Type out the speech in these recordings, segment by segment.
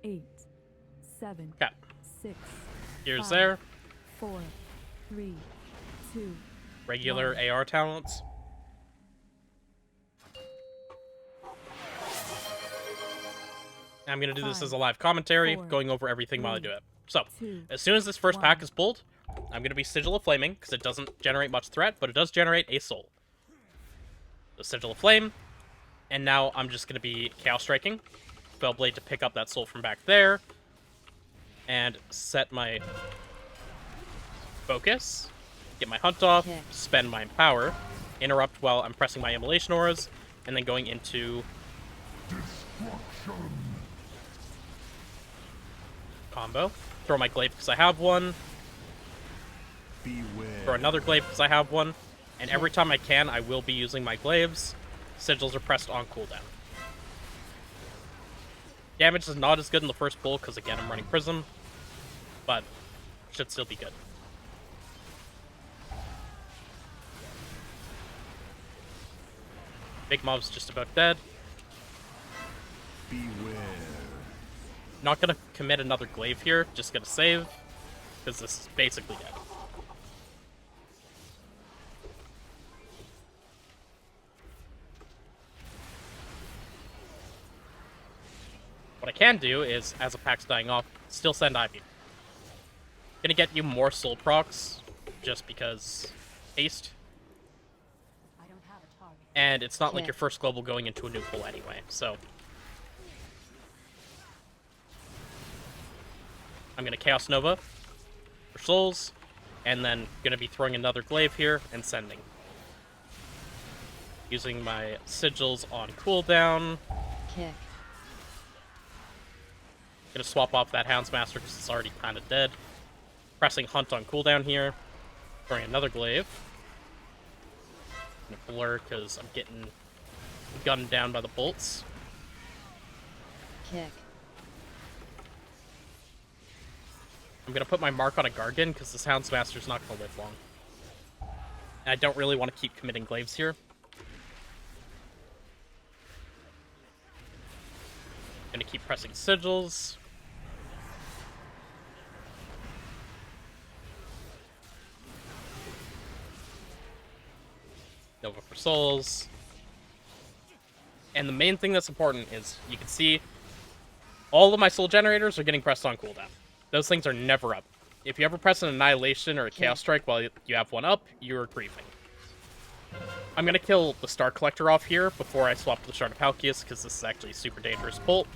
8, 7, Okay. 6. Here's 5, there. 4, 3, 2. Regular AR talents. I'm going to do this as a live commentary, going over everything while I do it. So, as soon as this first pack is pulled, I'm going to be Sigil of Flaming, because it doesn't generate much threat, but it does generate a soul. The Sigil of Flame, and now I'm just going to be Chaos Striking. Bellblade to pick up that soul from back there, and set my focus, get my hunt off, spend my power, interrupt while I'm pressing my immolation auras, and then going into combo. Throw my glaive because I have one. Beware. Throw another glaive because I have one. And every time I can, I will be using my glaives. Sigils are pressed on cooldown. Damage is not as good in the first pull because, again, I'm running Prism. But should still be good. Big mob's just about dead. Beware. Not gonna commit another glaive here, just gonna save, because this is basically dead. What I can do is, as a pack's dying off, still send Ivy. Gonna get you more soul procs, just because haste. And it's not like your first global going into a new pull anyway, so I'm going to Chaos Nova for souls, and then going to be throwing another glaive here and sending. Using my sigils on cooldown. Kick. Going to swap off that Houndsmaster because it's already kind of dead. Pressing Hunt on cooldown here. Throwing another glaive. Going to blur because I'm getting gunned down by the bolts. Kick. I'm going to put my mark on a Gargan because this Houndsmaster's not going to live long. And I don't really want to keep committing glaives here. Going to keep pressing sigils. Nova for souls. And the main thing that's important is you can see all of my soul generators are getting pressed on cooldown. Those things are never up. If you ever press an Annihilation or a Chaos Strike while you have one up, you're griefing. I'm going to kill the Star Collector off here before I swap to the Shard of Halkias, because this is actually a super dangerous pull.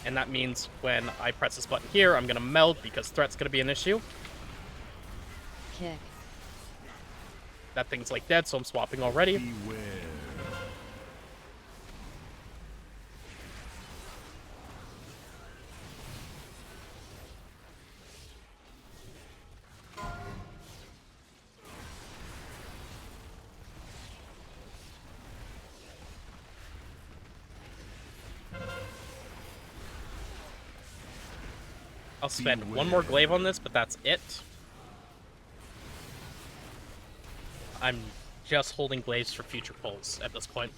And that means when I press this button here, I'm going to meld because threat's going to be an issue. Kick. That thing's like dead, so I'm swapping already. Beware. I'll spend one more glaive on this, but that's it. I'm just holding glaives for future pulls at this point.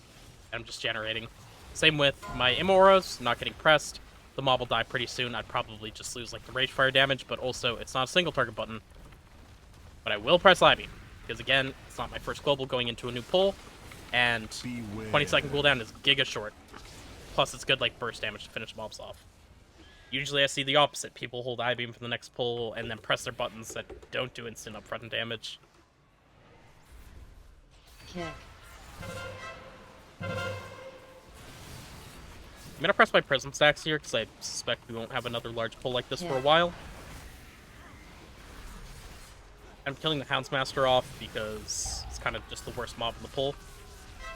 I'm just generating. Same with my Immoras, not getting pressed. The mob will die pretty soon. I'd probably just lose like the Rage Fire damage, but also it's not a single target button. But I will press Ivy, because again, it's not my first global going into a new pull, and 20-second cooldown is giga short. Plus it's good like burst damage to finish mobs off. Usually I see the opposite. People hold I-Beam for the next pull and then press their buttons that don't do instant upfront damage. Kick. I'm going to press my Prism stacks here because I suspect we won't have another large pull like this for a while. I'm killing the Houndsmaster off because it's kind of just the worst mob in the pull.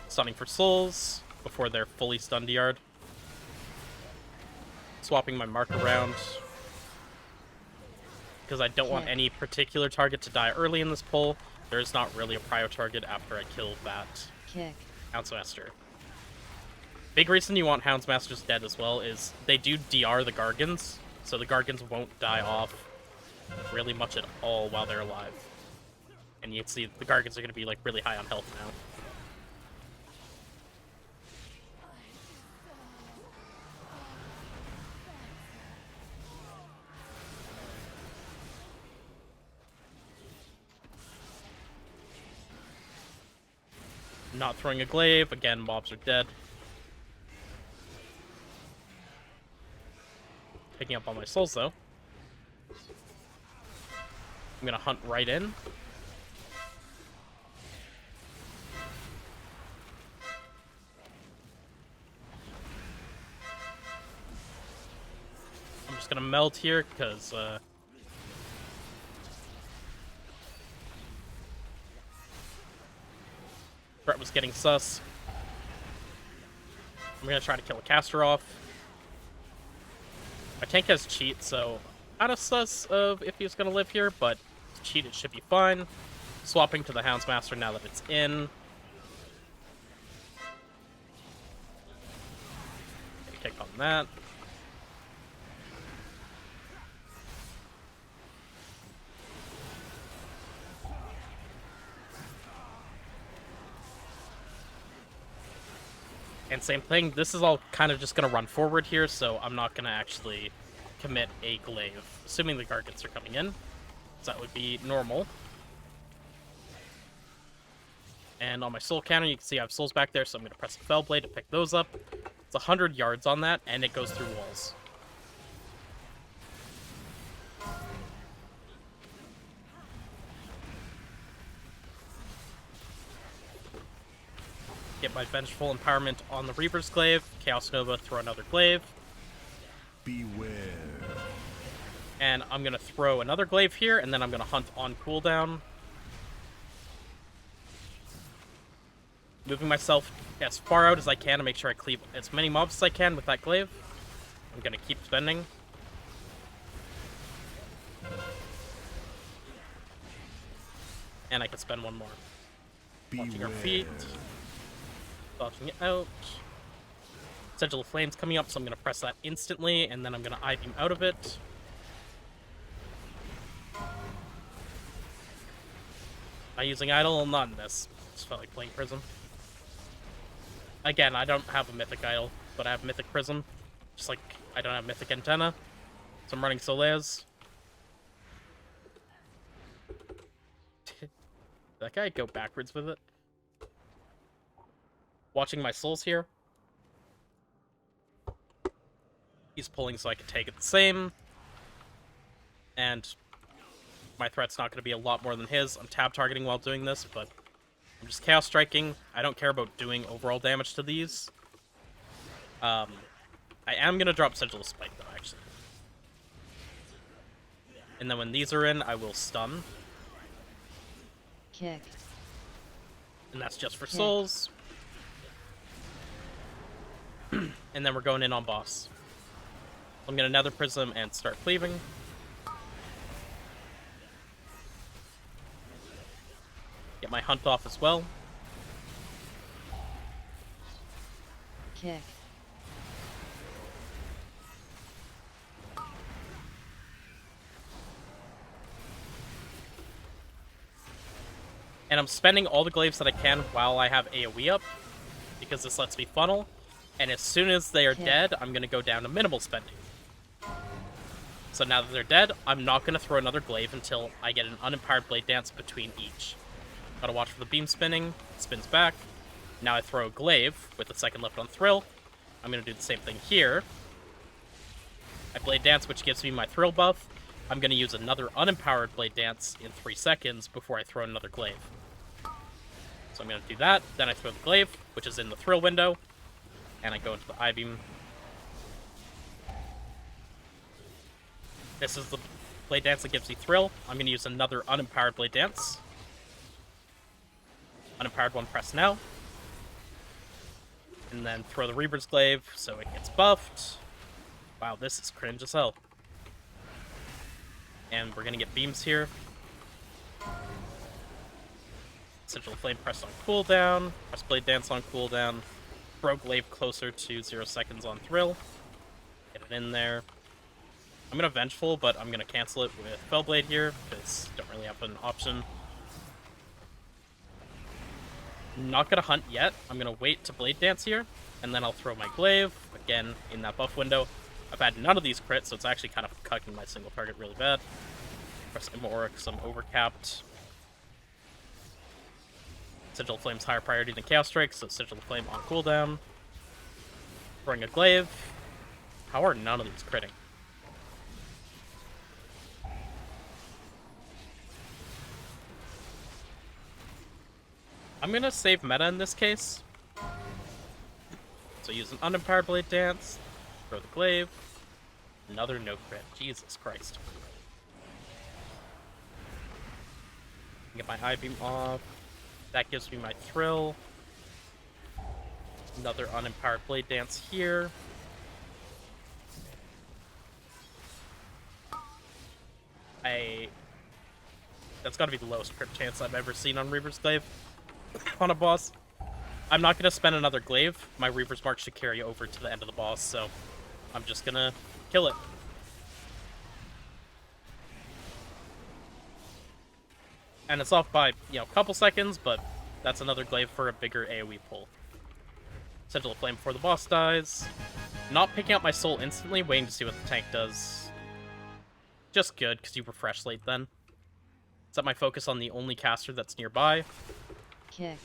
Stunning for souls before they're fully stunned yard. Swapping my mark around because I don't want any particular target to die early in this pull. There is not really a prio target after I kill that Houndsmaster. Big reason you want Houndsmasters dead as well is they do DR the Gargans, so the Gargans won't die off really much at all while they're alive. And you can see the Gargans are going to be like really high on health now. Not throwing a glaive. Again, mobs are dead. Picking up all my souls, though. I'm gonna hunt right in. I'm just gonna meld here, because, threat was getting sus. I'm gonna try to kill a caster off. My tank has cheat, so not a sus of if he's gonna live here, but cheat it should be fine. Swapping to the Houndsmaster now that it's in. Take on that. And same thing, this is all kind of just going to run forward here, so I'm not going to actually commit a glaive, assuming the Gargants are coming in. So that would be normal. And on my soul counter, you can see I have souls back there, so I'm going to press the Fell Blade to pick those up. It's 100 yards on that, and it goes through walls. Get my Vengeful Empowerment on the Reaver's Glaive. Chaos Nova, throw another glaive. Beware. And I'm going to throw another glaive here, and then I'm going to hunt on cooldown. Moving myself as far out as I can to make sure I cleave as many mobs as I can with that glaive. I'm going to keep spending. And I can spend one more. Watching our feet. Dodging it out. Sigil of Flames coming up, so I'm going to press that instantly, and then I'm going to I-beam out of it. Am I using Idol? Not in this. Just felt like playing Prism. Again, I don't have a Mythic Idol, but I have Mythic Prism. Just like I don't have Mythic Antenna. So I'm running Aleez. Did that guy go backwards with it? Watching my souls here. He's pulling so I can take it the same. And my threat's not going to be a lot more than his. I'm tab targeting while doing this, but I'm just Chaos Striking. I don't care about doing overall damage to these. I am going to drop Sigil of Spite, though, actually. And then when these are in, I will stun. Kick. And that's just for souls. And then we're going in on boss. I'm going to Nether Prism and start cleaving. Get my hunt off as well. Kick. And I'm spending all the glaives that I can while I have AoE up, because this lets me funnel. And as soon as they are dead, I'm going to go down to minimal spending. So now that they're dead, I'm not going to throw another glaive until I get an unempowered Blade Dance between each. Gotta watch for the beam spinning. It spins back. Now I throw a glaive with a second left on Thrill. I'm going to do the same thing here. I Blade Dance, which gives me my Thrill buff. I'm going to use another unempowered Blade Dance in 3 seconds before I throw another glaive. So I'm going to do that. Then I throw the glaive, which is in the Thrill window. And I go into the I-beam. This is the Blade Dance that gives me Thrill. I'm going to use another unempowered Blade Dance. Unempowered one, press now. And then throw the Reaver's Glaive so it gets buffed. Wow, this is cringe as hell. And we're going to get beams here. Sigil of Flame pressed on cooldown. Press Blade Dance on cooldown. Throw Glaive closer to 0 seconds on Thrill. Get it in there. I'm going to Vengeful, but I'm going to cancel it with Fellblade here, because I don't really have an option. I'm not going to hunt yet. I'm going to wait to Blade Dance here, and then I'll throw my Glaive, again, in that buff window. I've had none of these crits, so it's actually kind of cucking my single target really bad. Press Immorix, I'm overcapped. Sigil of Flame's higher priority than Chaos Strike, so Sigil of Flame on cooldown. Throwing a glaive. How are none of these critting? I'm gonna save meta in this case. So use an Unempowered Blade Dance, throw the glaive, another no crit. Jesus Christ. Get my Eye Beam off. That gives me my Thrill. Another Unempowered Blade Dance here. That's gotta be the lowest crit chance I've ever seen on Reaver's Glaive on a boss. I'm not gonna spend another glaive. My Reaver's Mark should carry over to the end of the boss, so I'm just gonna kill it. And it's off by, a couple seconds, but that's another glaive for a bigger AoE pull. Sigil of Flame before the boss dies. Not picking up my soul instantly, waiting to see what the tank does. Just good, because you refresh late then. Set my focus on the only caster that's nearby. Kick.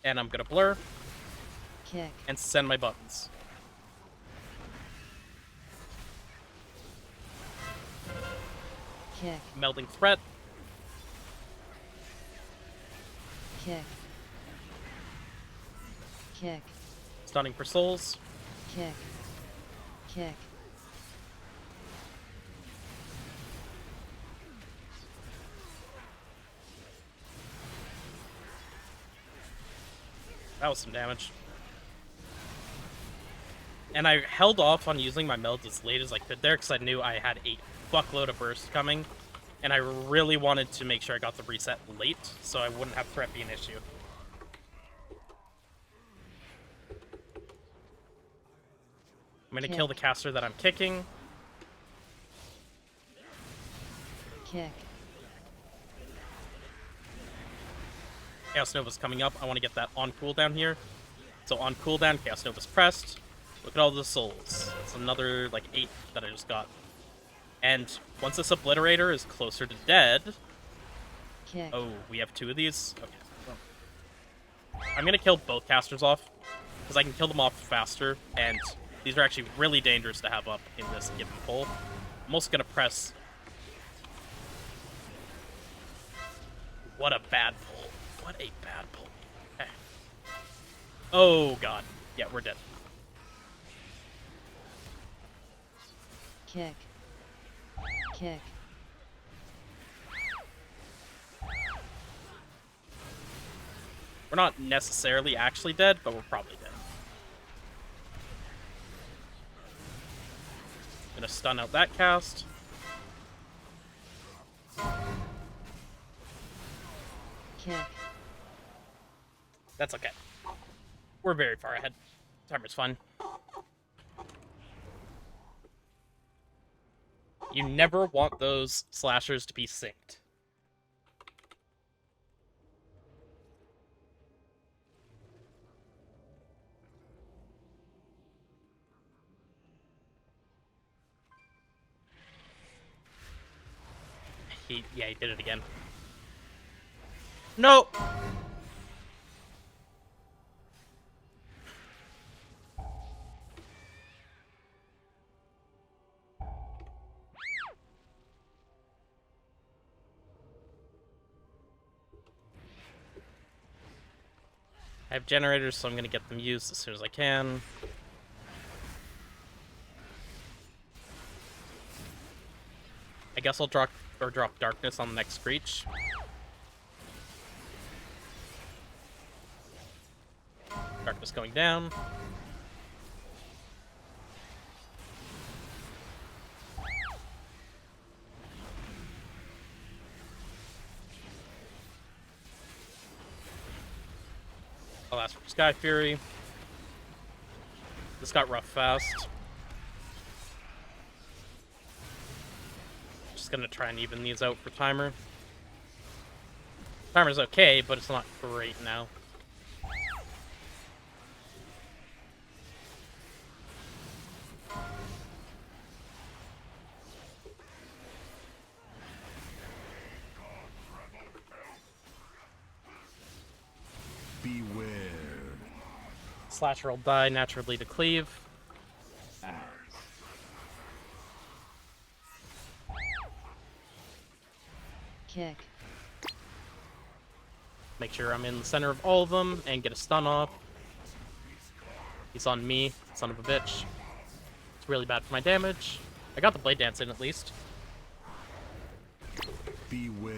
And I'm gonna blur. Kick. And send my buttons. Kick. Melding Threat. Kick. Kick. Stunning for souls. Kick. Kick. That was some damage. And I held off on using my meld as late as I could there because I knew I had a fuckload of bursts coming. And I really wanted to make sure I got the reset late so I wouldn't have threat be an issue. I'm gonna kill the caster that I'm kicking. Kick. Chaos Nova's coming up. I want to get that on cooldown here. So on cooldown, Chaos Nova's pressed. Look at all the souls. It's another, 8 that I just got. And once this Obliterator is closer to dead... Kick. Oh, we have 2 of these? Okay. I'm going to kill both casters off, because I can kill them off faster, and these are actually really dangerous to have up in this given pull. I'm also going to press... What a bad pull. What a bad pull. Okay. Oh, God. Yeah, we're dead. Kick. Kick. We're not necessarily actually dead, but we're probably dead. Gonna stun out that cast. Kick. That's okay. We're very far ahead. Timer's fine. You never want those slashers to be synced. He did it again. No! I have generators, so I'm going to get them used as soon as I can. I guess I'll drop Darkness on the next Screech. Darkness going down. I'll ask for Sky Fury. This got rough fast. Just gonna try and even these out for Timer. Timer's okay, but it's not great now. Slasher will die naturally to cleave. Kick. Make sure I'm in the center of all of them and get a stun off. He's on me, son of a bitch. It's really bad for my damage. I got the Blade Dance in at least. Beware.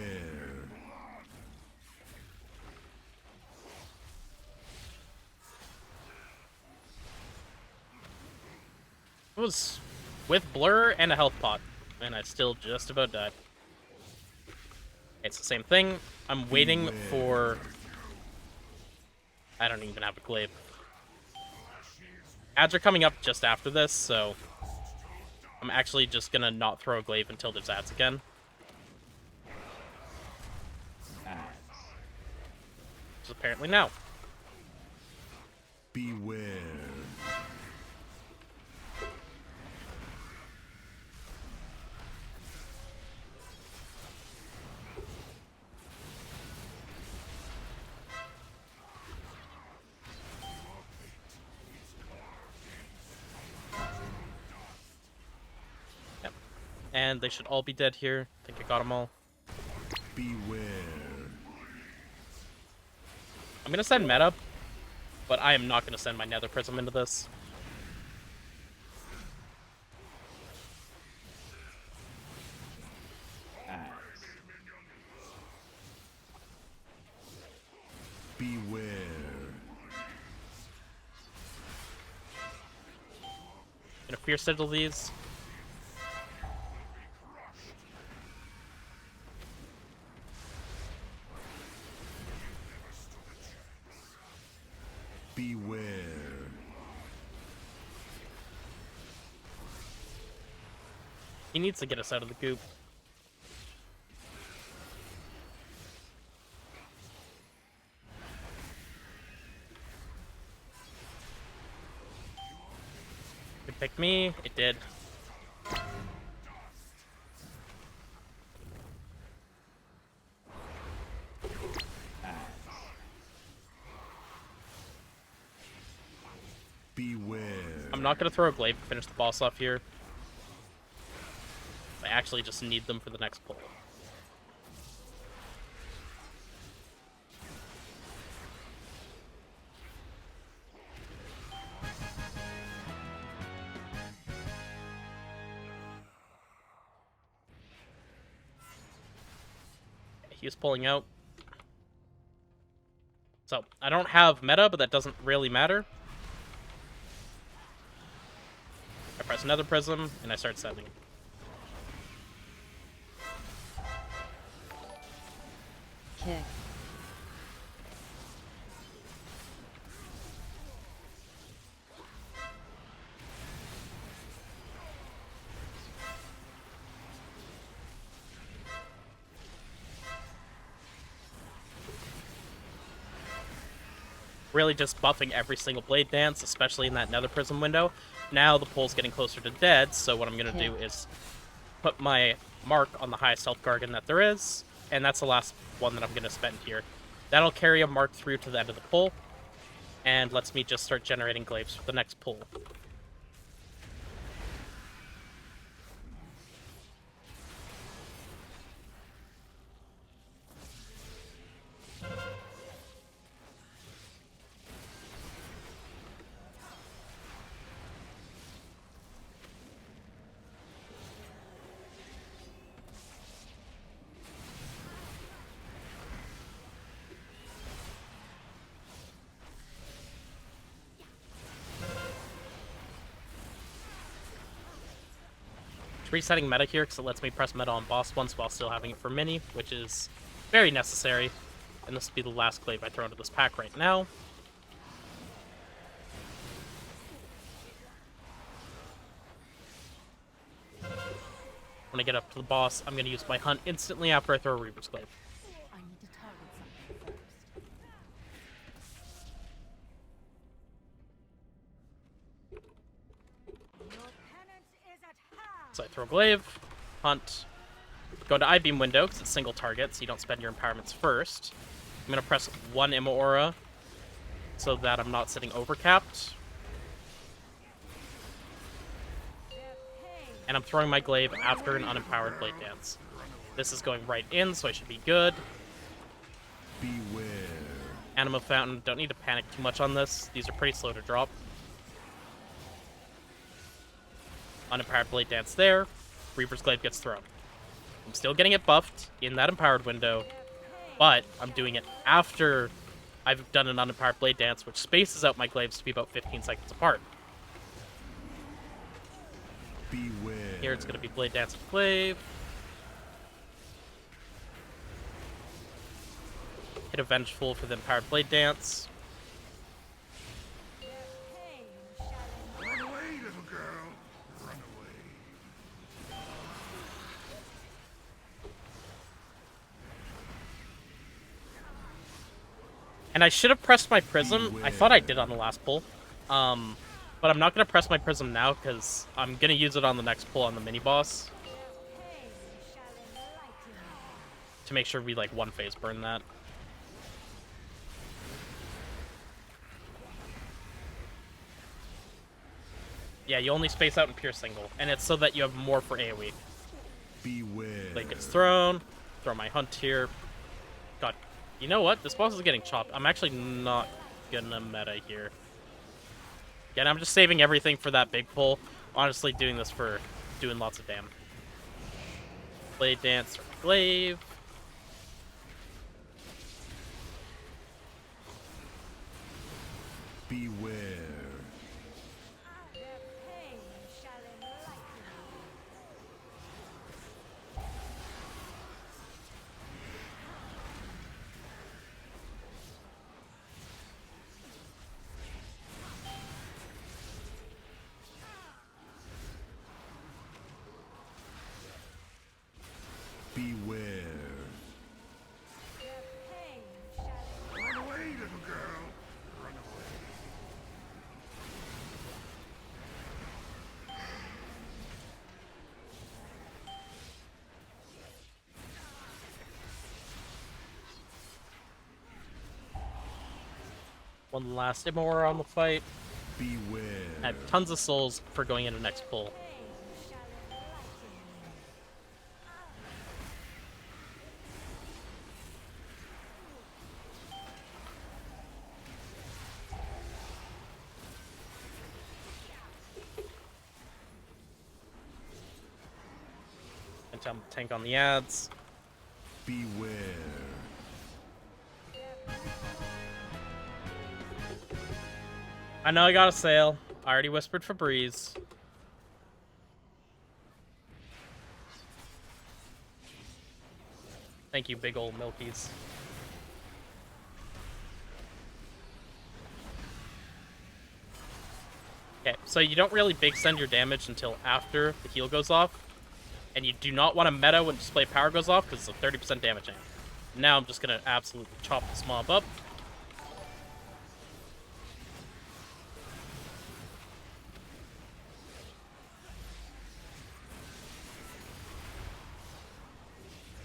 It was with Blur and a health pot, and I still just about died. It's the same thing. I'm waiting for... I don't even have a glaive. Ads are coming up just after this, so I'm actually just gonna not throw a glaive until there's ads again. So apparently now. Beware. Yep. And they should all be dead here. I think I got them all. Beware. I'm gonna send meta, but I am not gonna send my Nether Prism into this. Beware. Gonna Fierce Sigil these. Beware. He needs to get us out of the goop. It picked me. It did. Beware. I'm not gonna throw a glaive to finish the boss off here. I actually just need them for the next pull. He is pulling out. So, I don't have meta, but that doesn't really matter. I press another prism, and I start sending. Kick. Really just buffing every single Blade Dance, especially in that Nether Prism window. Now the pull's getting closer to dead, so what I'm going to do is put my mark on the highest health Gargan that there is, and that's the last one that I'm going to spend here. That'll carry a mark through to the end of the pull, and lets me just start generating glaives for the next pull. Resetting meta here because it lets me press meta on boss once while still having it for mini, which is very necessary. And this will be the last glaive I throw into this pack right now. When I get up to the boss, I'm going to use my hunt instantly after I throw a Reaver's Glaive. I need to target something first. So I throw Glaive, hunt, go into I-Beam window because it's single target, so you don't spend your empowerments first. I'm going to press one Imma Aura, so that I'm not sitting overcapped. And I'm throwing my glaive after an unempowered Blade Dance. This is going right in, so I should be good. Beware. Anima Fountain, don't need to panic too much on this. These are pretty slow to drop. Unempowered Blade Dance there. Reaper's Glaive gets thrown. I'm still getting it buffed in that empowered window, but I'm doing it after I've done an unempowered Blade Dance, which spaces out my glaives to be about 15 seconds apart. Beware. Here it's going to be Blade Dance with Glaive. Hit a Vengeful for the empowered Blade Dance. Run away, little girl. Run away. And I should have pressed my Prism. I thought I did on the last pull. But I'm not going to press my Prism now because I'm going to use it on the next pull on the mini-boss. To make sure we, like, one-phase burn that. Yeah, you only space out in pure single. And it's so that you have more for AoE. Beware. Blade gets thrown. Throw my Hunt here. God. You know what? This boss is getting chopped. I'm actually not gonna meta here. Again, I'm just saving everything for that big pull. Honestly, doing this for doing lots of damage. Blade Dance or Glaive. Beware. Beware. Run away, little girl. Run away. One last Immora on the fight. Beware. I have tons of souls for going into next pull. Tank on the ads. Beware. I know I got a sale. I already whispered for Breeze. Thank you, big old Milkies. Okay, so you don't really big send your damage until after the heal goes off. And you do not want to meta when display power goes off because it's a 30% damage amp. Now I'm just going to absolutely chop this mob up.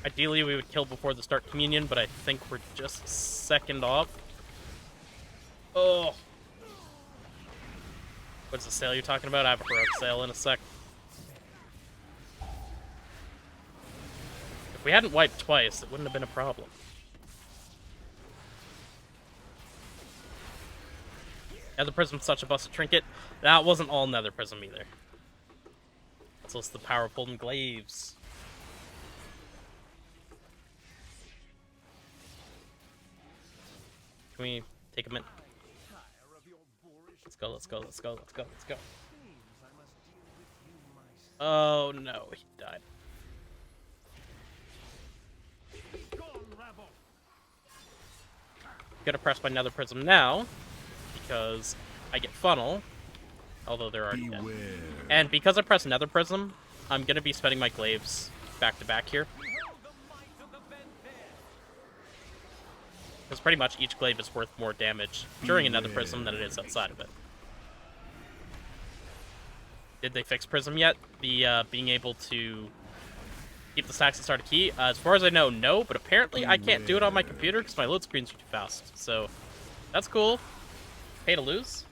Ideally, we would kill before the start communion, but I think we're just a second off. Oh. What's the sale you're talking about? I have a heroic sale in a sec. If we hadn't wiped twice, it wouldn't have been a problem. Nether Prism's such a busted trinket. That wasn't all Nether Prism either. So it's the power of Golden Glaives. Can we take a minute? Let's go, let's go, let's go, let's go, let's go. Oh no, he died. Gonna press my Nether Prism now, because I get Funnel, although they're already dead. And because I press Nether Prism, I'm gonna be spending my Glaives back to back here. Because pretty much each glaive is worth more damage during another prism than it is outside of it. Did they fix Prism yet? The being able to keep the stacks and start a key? As far as I know, no, but apparently I can't do it on my computer because my load screen's too fast. So, that's cool. Pay to lose?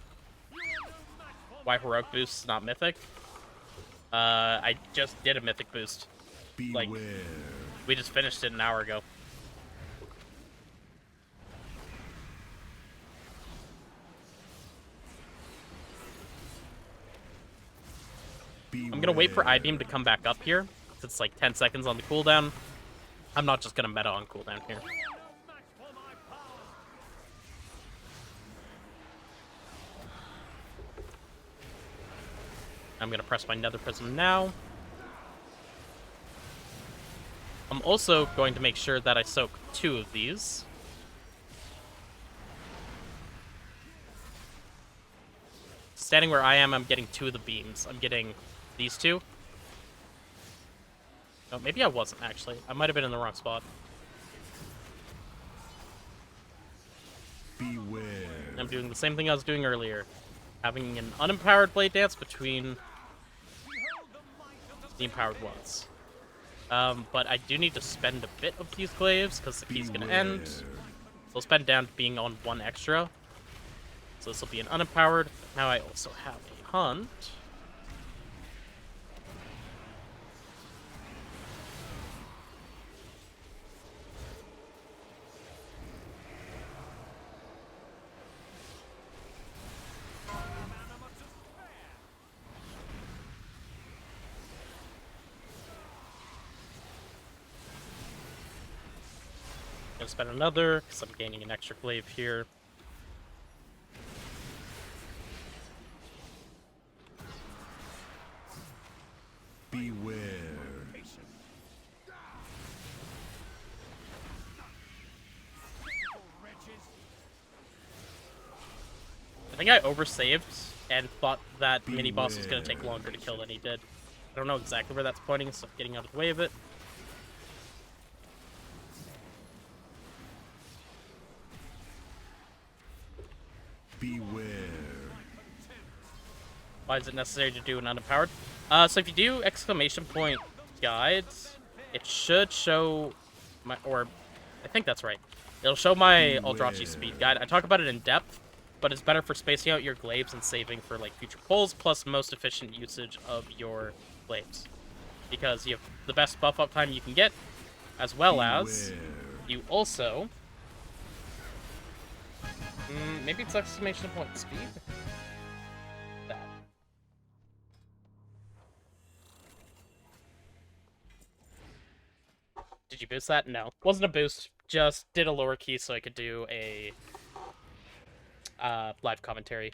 Why heroic boost, not mythic? I just did a mythic boost. Like, we just finished it an hour ago. I'm gonna wait for I-Beam to come back up here. It's like 10 seconds on the cooldown. I'm not just gonna meta on cooldown here. I'm gonna press my Nether Prism now. I'm also going to make sure that I soak 2 of these. Standing where I am, I'm getting 2 of the beams. I'm getting these 2. No, maybe I wasn't, actually. I might have been in the wrong spot. Beware. I'm doing the same thing I was doing earlier. Having an unempowered blade dance between the empowered ones. But I do need to spend a bit of these glaives, because the key's going to end. So I'll spend down to being on 1 extra. So this will be an unempowered. Now I also have a hunt. Gonna spend another, because I'm gaining an extra glaive here. Beware. I think I oversaved and thought that mini boss was gonna take longer to kill than he did. I don't know exactly where that's pointing, so I'm getting out of the way of it. Beware. Why is it necessary to do an unempowered? So if you do exclamation point guides, it should show my, or I think that's right. It'll show my Aldrachi speed guide. I talk about it in depth, but it's better for spacing out your glaives and saving for like future pulls, plus most efficient usage of your glaives. Because you have the best buff up time you can get, as well as you also... maybe it's exclamation point speed? That. Did you boost that? No. Wasn't a boost. Just did a lower key so I could do a live commentary.